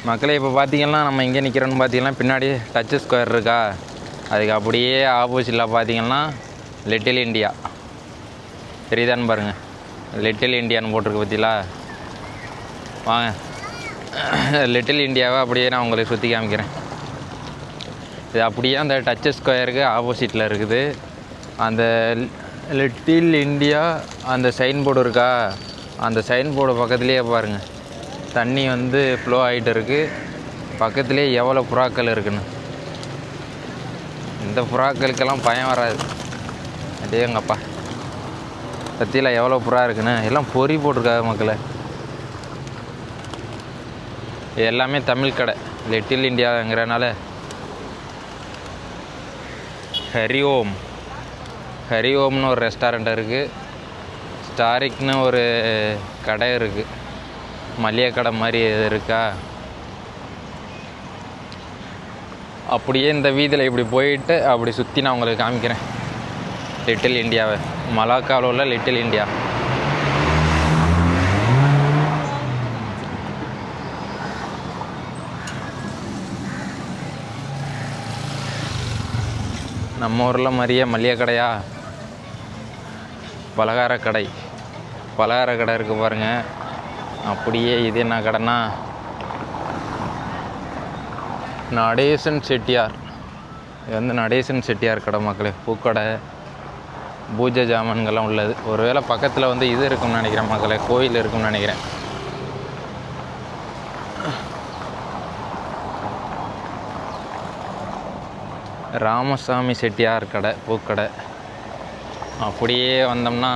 மக்களே இப்போ பார்த்தீங்கன்னா நம்ம இங்கே நிற்கிறோன்னு பார்த்தீங்கன்னா பின்னாடி டச் ஸ்கொயர் இருக்கா, அதுக்கு அப்படியே ஆப்போசிட்டில் பார்த்தீங்கன்னா லிட்டில் இண்டியா தெரியுதான்னு பாருங்கள். லிட்டில் இண்டியான்னு போட்டிருக்கு பார்த்தீங்களா. வாங்க லிட்டில் இண்டியாவை அப்படியே நான் உங்களுக்கு சுற்றி காமிக்கிறேன். இது அப்படியே அந்த டச் ஸ்கொயருக்கு ஆப்போசிட்டில் இருக்குது. அந்த லிட்டில் இண்டியா அந்த சைன் போர்டு இருக்கா, அந்த சைன் போர்டு பக்கத்துலேயே பாருங்கள் தண்ணி வந்து ஃப்ளோ ஆகிட்டு இருக்குது. பக்கத்துலேயே எவ்வளோ புறாக்கள் இருக்குன்னு. இந்த புறாக்களுக்கெல்லாம் பயம் வராது. அடேங்கப்பா பற்றியில் எவ்வளோ புறா இருக்குன்னு. எல்லாம் பொறி போட்டிருக்காங்க மக்களை. இது எல்லாமே தமிழ் கடை லிட்டில் இண்டியாங்கிறனால. ஹரி ஓம்னு ஒரு ரெஸ்டாரண்ட் இருக்குது. ஸ்டாரிக்னு ஒரு கடை இருக்குது, மளிகை கடை மாதிரி எது இருக்கா. அப்படியே இந்த வீதியில் இப்படி போயிட்டு அப்படி சுற்றி நான் உங்களுக்கு காமிக்கிறேன் லிட்டில் இண்டியாவை. மலாக்காவில் உள்ள லிட்டில் இண்டியா. நம்ம ஊரில் மாதிரியே மளிகை கடையா, பலகார கடை இருக்குது பாருங்கள். அப்படியே இது என்ன கடைன்னா நடேசன் செட்டியார். இது வந்து நடேசன் செட்டியார் கடை மக்களே. பூக்கடை, பூஜை ஜாமான்கள்லாம் உள்ளது. ஒருவேளை பக்கத்தில் வந்து இது இருக்கும்னு நினைக்கிறேன் மக்களே, கோயில் இருக்கும்னு நினைக்கிறேன். ராமசாமி செட்டியார் கடை, பூக்கடை. அப்படியே வந்தோம்னா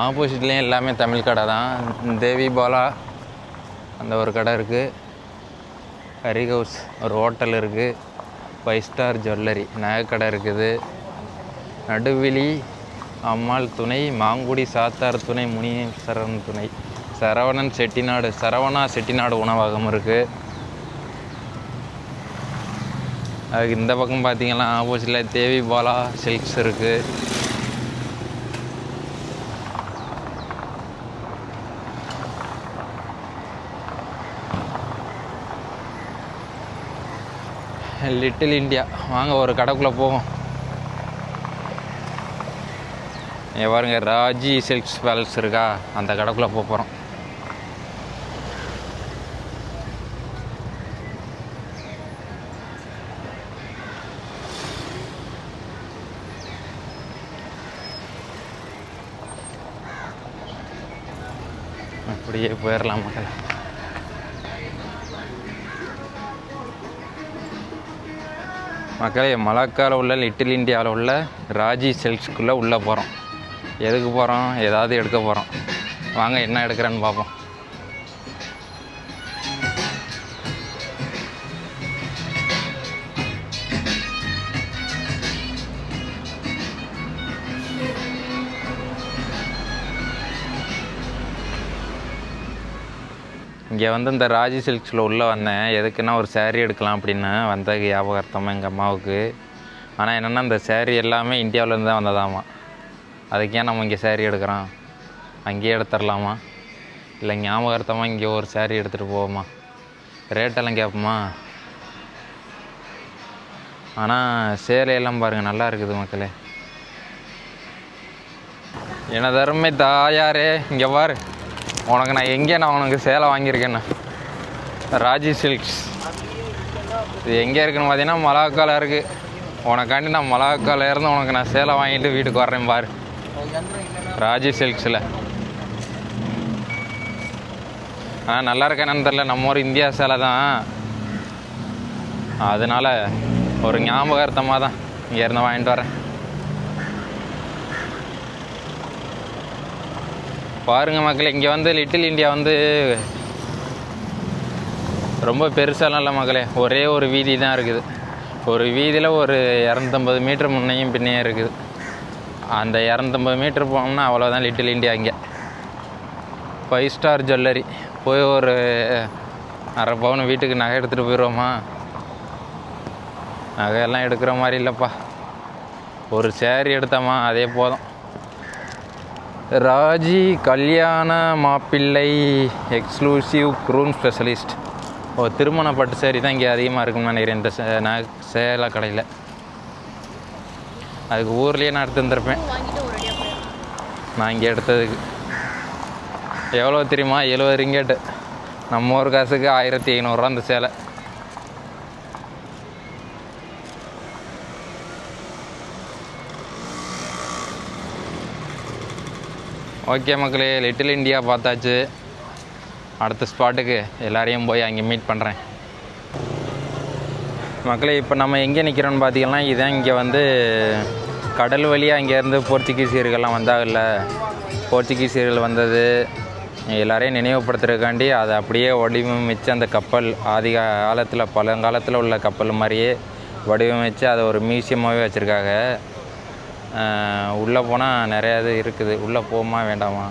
ஆப்போசிட்லேயும் எல்லாமே தமிழ் கடை தான். தேவி பாலா அந்த ஒரு கடை இருக்குது. ஹரி ஹவுஸ் ஒரு ஹோட்டல் இருக்குது. 5 ஸ்டார் ஜுவல்லரி நகைக்கடை இருக்குது. நடுவிலி அம்மாள் துணை, மாங்குடி சாத்தார் துணை, முனீஸ்வரன் துணை, சரவணா செட்டிநாடு உணவகம் இருக்குது. அதுக்கு இந்த பக்கம் பார்த்தீங்கன்னா ஆப்போசிட்டில் தேவி பாலா சில்க்ஸ் இருக்குது. Little India. வாங்க ஒரு கடைக்குள்ளே போவோம். பாருங்க ராஜி சில்க்ஸ் பேலஸ் இருக்கா, அந்த கடைக்குள்ளே போகிறோம். அப்படியே போயிடலாம் மக்கள். மக்களே மலாக்காவில் உள்ள லிட்டில் இண்டியாவில் உள்ள ராஜி சில்க்ஸ்குள்ளே உள்ளே போகிறோம். எதுக்கு போகிறோம்? ஏதாவது எடுக்க போகிறோம். வாங்க என்ன எடுக்கிறேன்னு பார்ப்போம். இங்கே வந்து இந்த ராஜி சில்க்ஸில் உள்ளே வந்தேன். எதுக்குன்னா ஒரு சேரீ எடுக்கலாம் அப்படின்னு வந்தது ஞாபகார்த்தமாக எங்கள் அம்மாவுக்கு. ஆனால் என்னென்னா இந்த சேரீ எல்லாமே இந்தியாவிலேருந்து தான் வந்ததாமா. அதுக்கு ஏன் நம்ம இங்கே சேரீ எடுக்கிறோம், அங்கேயே எடுத்துடலாமா, இல்லை ஞாபகார்த்தமாக இங்கே ஒரு சேரீ எடுத்துகிட்டு போவோமா, ரேட்டெல்லாம் கேட்போமா. ஆனால் சேலையெல்லாம் பாருங்கள் நல்லா இருக்குது மக்களே. எனதருமை தாயாரே இங்கே பாரு, உனக்கு நான் உனக்கு சேலை வாங்கியிருக்கேண்ணா. ராஜி சில்க்ஸ் இது எங்கே இருக்குதுன்னு பார்த்தீங்கன்னா மலாக்காவில் இருக்குது. உனக்காண்டி நான் மலாக்காவில் இருந்து உனக்கு நான் சேலை வாங்கிட்டு வீட்டுக்கு வர்றேன் பாரு. ராஜி சில்க்ஸில் நல்லா இருக்கேன்னு தெரில. நம்ம ஒரு இந்தியா சேலை தான், அதனால் ஒரு ஞாபகார்த்தமாக தான் இங்கேருந்து வாங்கிட்டு வரேன். பாருங்கள் மக்களே, இங்கே வந்து லிட்டில் இண்டியா வந்து ரொம்ப பெருசாலாம் இல்லை மக்களே. ஒரே ஒரு வீதி தான் இருக்குது. ஒரு வீதியில் ஒரு 250 மீட்டர் முன்னையும் பின்னையும் இருக்குது. அந்த 250 மீட்டர் போனோம்னா அவ்வளோதான் லிட்டில் இண்டியா. இங்கே 5 ஸ்டார் ஜுவல்லரி போய் ஒரு அரை பவுன் வீட்டுக்கு நகை எடுத்துகிட்டு போயிடுவோமா. நகையெல்லாம் எடுக்கிற மாதிரி இல்லைப்பா. ஒரு சேரீ எடுத்தோமா அதே போதும். ராஜி கல்யாண மாப்பிள்ளை எக்ஸ்க்ளூசிவ் க்ரூம் ஸ்பெஷலிஸ்ட். திருமண பட்டு சேரீ தான் இங்கே அதிகமாக இருக்குன்னு நினைக்கிறேன் இந்த சேலை கடையில். அதுக்கு ஊர்லேயே நான் எடுத்து வந்துருப்பேன். நான் இங்கே எடுத்ததுக்கு எவ்வளோ தெரியுமா? 70 ரிங்கெட்டு. நம்ம ஊர் காசுக்கு 1500 அந்த சேலை. ஓகே மக்களே, லிட்டில் இண்டியா பார்த்தாச்சு. அடுத்த ஸ்பாட்டுக்கு எல்லாரையும் போய் அங்கே மீட் பண்ணுறேன். மக்களே, இப்போ நம்ம எங்கே நிற்கிறோன்னு பார்த்தீங்கன்னா, இதான் இங்கே வந்து கடல் வழியாக இங்கேருந்து போர்ச்சுகீசியர்கள்லாம் வந்தாங்கல்ல. போர்ச்சுகீசியர்கள் வந்தது எல்லாரையும் நினைவுபடுத்துறதுக்காண்டி அதை அப்படியே வடிவமைச்சு அந்த கப்பல் ஆதி காலத்தில் பழங்காலத்தில் உள்ள கப்பல் மாதிரியே வடிவமைச்சு அதை ஒரு மியூசியமாகவே வச்சுருக்காங்க. உள்ளே போனால் நிறையா இது இருக்குது. உள்ளே போகுமா வேண்டாமா?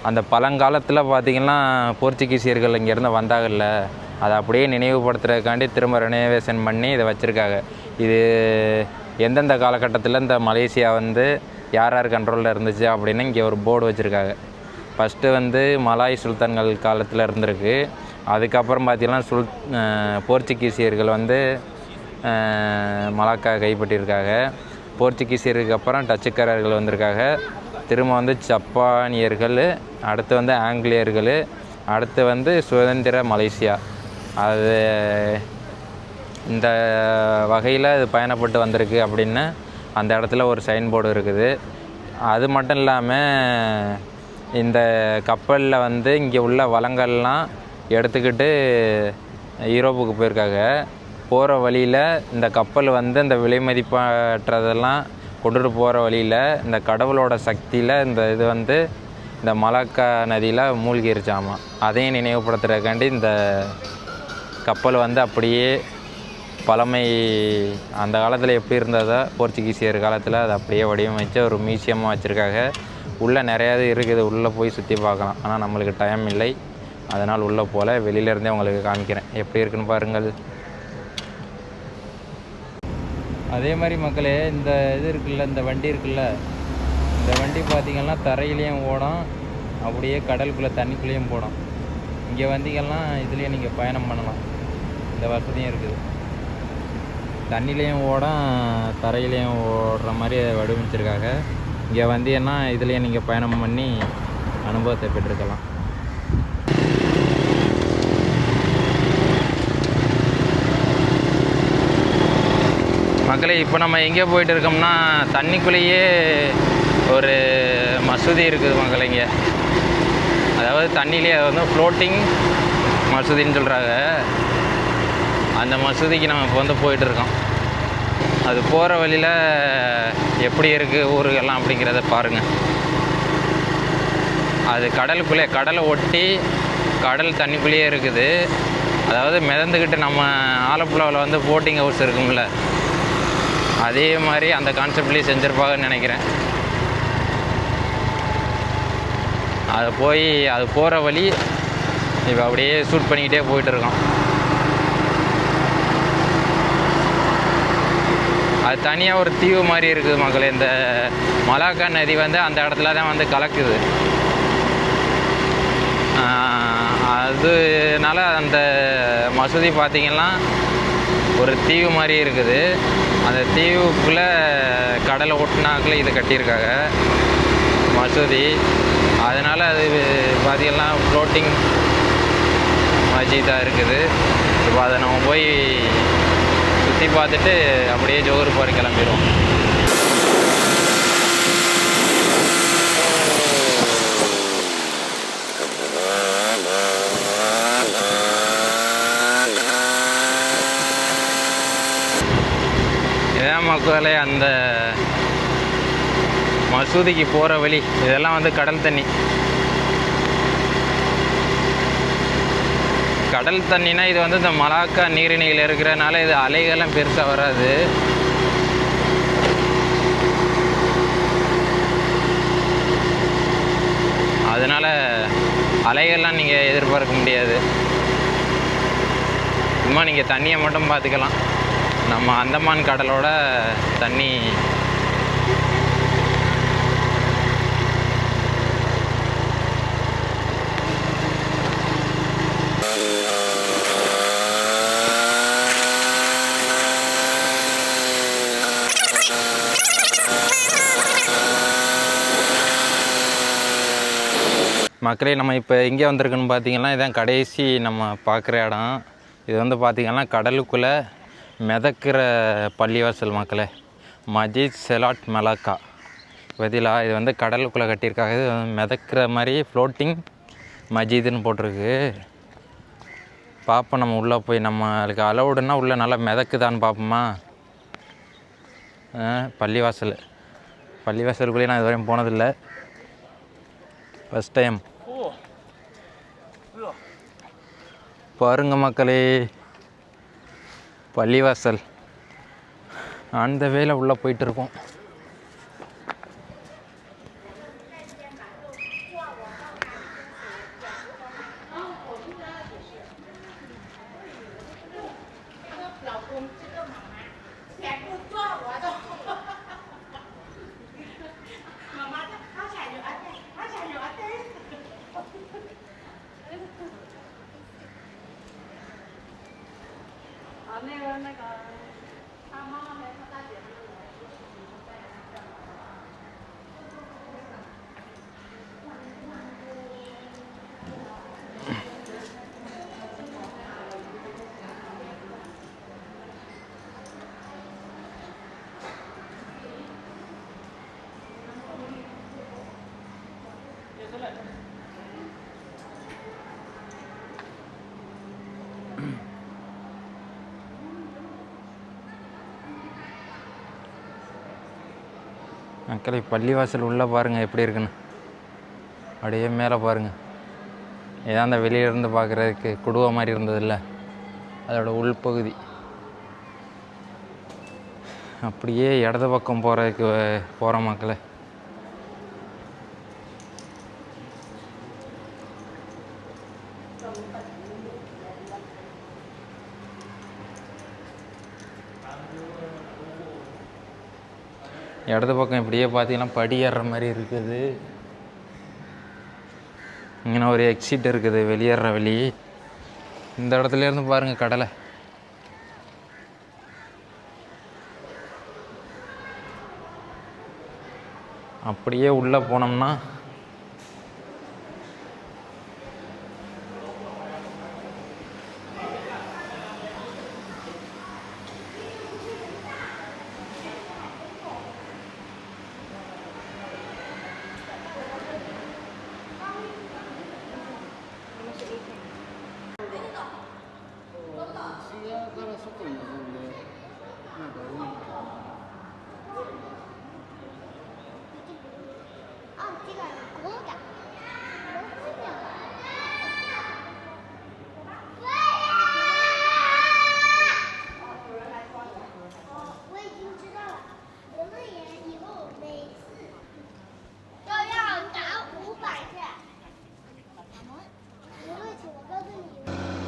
அந்த பழங்காலத்தில் பார்த்திங்கன்னா போர்ச்சுகீசியர்கள் இங்கேருந்து வந்தாங்கல்ல, அதை அப்படியே நினைவுபடுத்துறதுக்காண்டி திரும்ப ரெனோவேஷன் பண்ணி இதை வச்சுருக்காங்க. இது எந்தெந்த காலகட்டத்தில் இந்த மலேசியா வந்து யார் யார் கண்ட்ரோலில் இருந்துச்சு அப்படின்னு இங்கே ஒரு போர்டு வச்சுருக்காங்க. ஃபஸ்ட்டு வந்து மலாய் சுல்தான்கள் காலத்தில் இருந்திருக்கு. அதுக்கப்புறம் பார்த்திங்கன்னா போர்ச்சுகீசியர்கள் வந்து மலாக்கா கைப்பற்றியிருக்காங்க. போர்ச்சுகீசியருக்கு அப்புறம் டச்சுக்காரர்கள் வந்திருக்காங்க. திரும்ப வந்து ஜப்பானியர்கள், அடுத்து வந்து ஆங்கிலேயர்கள், அடுத்து வந்து சுதந்திர மலேசியா. அது இந்த வகையில் இது பயணப்பட்டு வந்திருக்கு அப்படின்னு அந்த இடத்துல ஒரு சைன் போர்டு இருக்குது. அது மட்டும் இல்லாமல் இந்த கப்பலில் வந்து இங்கே உள்ள வளங்கள்லாம் எடுத்துக்கிட்டு யூரோப்புக்கு போயிருக்காங்க. போகிற வழியில் இந்த கப்பல் வந்து இந்த விலை மதிப்பற்றதெல்லாம் கொண்டுட்டு போகிற வழியில் இந்த கடவுளோட சக்தியில் இந்த இது வந்து இந்த மலாக்கா நதியில் மூழ்கிருச்சாமா. அதையும் நினைவுபடுத்துறதுக்காண்டி இந்த கப்பல் வந்து அப்படியே பழமை அந்த காலத்தில் எப்படி இருந்ததோ போர்ச்சுகீசியர் காலத்தில் அதை அப்படியே வடிவமைச்சு ஒரு மியூசியமாக வச்சுருக்காங்க. உள்ளே நிறையா இது இருக்குது. உள்ளே போய் சுற்றி பார்க்கலாம். ஆனால் நம்மளுக்கு டைம் இல்லை, அதனால் உள்ளே போல் வெளியிலேருந்தே உங்களுக்கு காமிக்கிறேன் எப்படி இருக்குன்னு பாருங்கள். அதே மாதிரி மக்களே, இந்த இது இருக்குல்ல, இந்த வண்டி இருக்குல்ல, இந்த வண்டி பார்த்திங்கன்னா தரையிலையும் ஓடும், அப்படியே கடலுக்குள்ளே தண்ணிக்குள்ளேயும் போடும். இங்கே வந்தீங்கன்னா இதுலேயும் நீங்கள் பயணம் பண்ணலாம். இந்த வசதியும் இருக்குது. தண்ணிலையும் ஓடும், தரையிலையும் ஓடுற மாதிரி வடிவமைச்சிருக்காங்க. இங்கே வந்தீங்கன்னா இதுலேயும் நீங்கள் பயணம் பண்ணி அனுபவத்தை பெற்றுக்கலாம். மக்களே, இப்போ நம்ம எங்கே போயிட்டு இருக்கோம்னா தண்ணிக்குள்ளேயே ஒரு மசூதி இருக்குது மக்களே. இங்கே அதாவது தண்ணியிலே வந்து ஃப்ளோட்டிங் மசூதின்னு சொல்கிறாங்க. அந்த மசூதிக்கு நம்ம இப்போ வந்து போயிட்டுருக்கோம். அது போகிற வழியில் எப்படி இருக்குது ஊருகெல்லாம் அப்படிங்கிறத பாருங்கள். அது கடலுக்குள்ளே, கடலை ஒட்டி கடல் தண்ணிக்குள்ளேயே இருக்குது. அதாவது மிதந்துக்கிட்டு நம்ம ஆலப்புழாவில் வந்து போட்டிங் ஹவுஸ் இருக்கும்ல, அதே மாதிரி அந்த கான்செப்ட்லேயே செஞ்சுருப்பாங்கன்னு நினைக்கிறேன். அது போகிற வழி இப்போ அப்படியே ஷூட் பண்ணிக்கிட்டே போயிட்டுருக்கோம். அது தனியாக ஒரு தீவு மாதிரி இருக்குது மக்களே. இந்த மலாக்கா நதி வந்து அந்த இடத்துல தான் வந்து கலக்குது. அதனால அந்த மசூதி பார்த்திங்கன்னா ஒரு தீவு மாதிரி இருக்குது. அந்த தீவுக்குள்ளே கடலை ஒட்டினாக்குள்ளே இதை கட்டியிருக்காங்க மசூதி. அதனால் அது பார்த்திங்கன்னா ஃப்ளோட்டிங் மஸ்ஜிதாக இருக்குது. இப்போ அதை நம்ம போய் சுற்றி பார்த்துட்டு அப்படியே ஜோகர் போகிற கிளம்பிடுவோம். இதான் மக்களே அந்த மசூதிக்கு போகிற வழி. இதெல்லாம் வந்து கடல் தண்ணி. கடல் தண்ணினா இது வந்து இந்த மலாக்கா நீரிணையில் இருக்கிறனால இது அலைகள்லாம் பெருசாக வராது. அதனால் அலைகள்லாம் நீங்கள் எதிர்பார்க்க முடியாது. சும்மா நீங்கள் தண்ணியை மட்டும் பார்த்துக்கலாம். நம்ம அந்தமான் கடலோட தண்ணி மக்களே நம்ம இப்போ எங்கே வந்திருக்குன்னு பார்த்தீங்கன்னா இதான் கடைசி நம்ம பார்க்குற இடம். இது வந்து பார்த்திங்கன்னா கடலுக்குள்ளே மிதக்கிற பள்ளிவாசல் மக்களே. மஜித் செலாட் மலாக்கா பதிலா இது வந்து கடலுக்குள்ளே கட்டியிருக்காங்க. இது மிதக்கிற மாதிரி ஃப்ளோட்டிங் மஜிதுன்னு போட்டிருக்கு. பார்ப்போம் நம்ம உள்ளே போய் நம்மளுக்கு அலவுடுன்னா உள்ளே நல்லா மிதக்குதான்னு பார்ப்போமா. பள்ளிவாசலுக்குள்ளேயே நான் இதுவரையும் போனதில்லை, ஃபஸ்ட் டைம். பாருங்க மக்களே, பள்ளிவாசல் அந்த வேலை உள்ளே போயிட்டுருக்கோம். மக்களை பள்ளிவாசல் உள்ளே பாருங்கள் எப்படி இருக்குன்னு. அப்படியே மேலே பாருங்கள். ஏதா அந்த வெளியிலேருந்து பார்க்குறதுக்கு குடுவை மாதிரி இருந்ததில்ல, அதோட உள்பகுதி. அப்படியே இடது பக்கம் போகிற மக்களை. இடது பக்கம் இப்படியே பார்த்தீங்கன்னா படி ஏறுற மாதிரி இருக்குது. இங்கே ஒரு எக்ஸிட் இருக்குது, வெளியேற வழி. இந்த இடத்துலேருந்து பாருங்கள் கடலை. அப்படியே உள்ளே போனோம்னா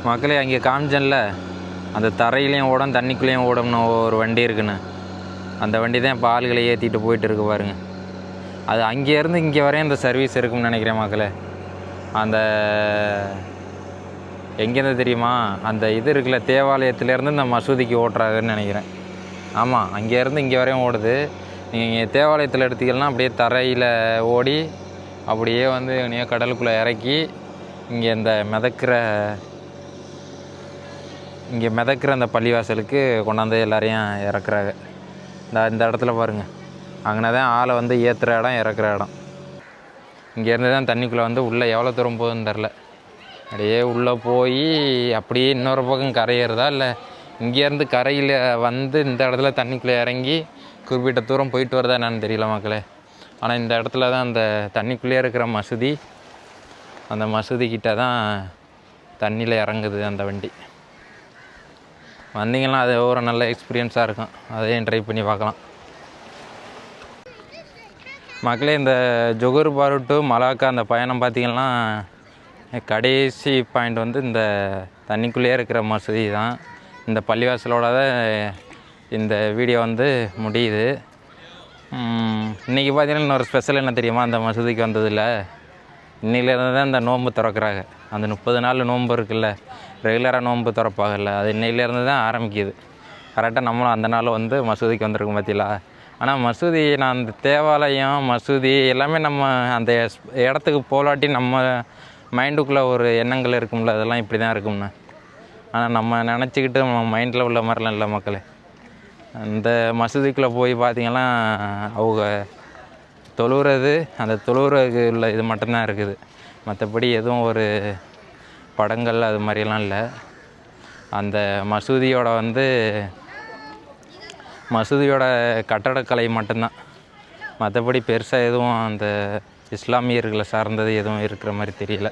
மக்களே, அங்கே காமிச்சன்ல அந்த தரையிலையும் ஓடும் தண்ணிக்குள்ளேயும் ஓடும்னு ஒரு வண்டி இருக்குன்னு. அந்த வண்டி தான் இப்போ ஆளுகளை ஏற்றிட்டு போயிட்டு இருக்கு பாருங்க. அது அங்கேருந்து இங்கே வரையும் இந்த சர்வீஸ் இருக்குன்னு நினைக்கிறேன் மக்களே. அந்த எங்கேருந்து தெரியுமா, அந்த இது இருக்குல்ல, தேவாலயத்துலேருந்து இந்த மசூதிக்கு ஓட்டுறாங்கன்னு நினைக்கிறேன். ஆமாம், அங்கேருந்து இங்கே வரையும் ஓடுது. நீங்கள் தேவாலயத்தில் எடுத்துக்கலாம், அப்படியே தரையில் ஓடி அப்படியே வந்து நீங்கள் கடலுக்குள்ளே இறக்கி இங்கே மிதக்கிற அந்த பள்ளிவாசலுக்கு கொண்டாந்து எல்லாரையும் இறக்குறாங்க. இந்த இடத்துல பாருங்கள், அங்கே தான் ஆளை வந்து ஏற்றுற இடம், இறக்குற இடம். இங்கேருந்து தான் தண்ணிக்குள்ளே வந்து உள்ளே எவ்வளோ தூரம் போகுதுன்னு தெரில. அப்படியே உள்ளே போய் அப்படியே இன்னொரு பக்கம் கரையேறதா இல்லை இங்கேருந்து கரையில் வந்து இந்த இடத்துல தண்ணிக்குள்ளே இறங்கி குறிப்பிட்ட தூரம் போயிட்டு வரதா என்னன்னு தெரியல மக்களே. ஆனால் இந்த இடத்துல தான் அந்த தண்ணிக்குள்ளேயே இருக்கிற மசூதி, அந்த மசூதிக்கிட்ட தான் தண்ணியில் இறங்குது அந்த வண்டி. வந்தீங்கன்னா அது ஒரு நல்ல எக்ஸ்பீரியன்ஸாக இருக்கும், அதையும் ட்ரை பண்ணி பார்க்கலாம் மக்களே. இந்த ஜொகூர் பாரு டு மலாக்கா அந்த பயணம் பார்த்திங்கன்னா கடைசி பாயிண்ட் வந்து இந்த தண்ணிக்குள்ளேயே இருக்கிற மசூதி தான். இந்த பள்ளிவாசலோட இந்த வீடியோ வந்து முடியுது. இன்றைக்கி பார்த்தீங்கன்னா இன்னொரு ஸ்பெஷல் என்ன தெரியுமா, அந்த மசூதிக்கு வந்ததில்லை, இன்னையிலேருந்து தான் இந்த நோன்பு திறக்கிறாங்க. அந்த 30 நாள் நோன்பு இருக்குல்ல, ரெகுலராக நோன்பு திறப்பாகல, அது இன்னையிலேருந்து தான் ஆரம்பிக்குது. கரெக்டாக நம்மளும் அந்த நாள் வந்து மசூதிக்கு வந்திருக்கோம் பார்த்தீங்களா. ஆனால் மசூதி நான் அந்த தேவாலயம் மசூதி எல்லாமே நம்ம அந்த இடத்துக்கு போலாட்டி நம்ம மைண்டுக்குள்ளே ஒரு எண்ணங்கள் இருக்கும்ல, அதெல்லாம் இப்படி தான் இருக்கும்ண்ணா. ஆனால் நம்ம நினச்சிக்கிட்டு நம்ம மைண்டில் உள்ள மாதிரிலாம் இல்லை மக்களே. அந்த மசூதிக்குள்ளே போய் பார்த்திங்கன்னா அவங்க தொழுகிறது, அந்த தொழுகிறதுக்கு உள்ள இது மட்டும்தான் இருக்குது. மற்றபடி எதுவும் ஒரு படங்கள் அது மாதிரியெல்லாம் இல்லை. அந்த மசூதியோட கட்டடக்கலை மட்டும்தான். மற்றபடி பெருசாக எதுவும் அந்த இஸ்லாமியர்களை சார்ந்தது எதுவும் இருக்கிற மாதிரி தெரியல.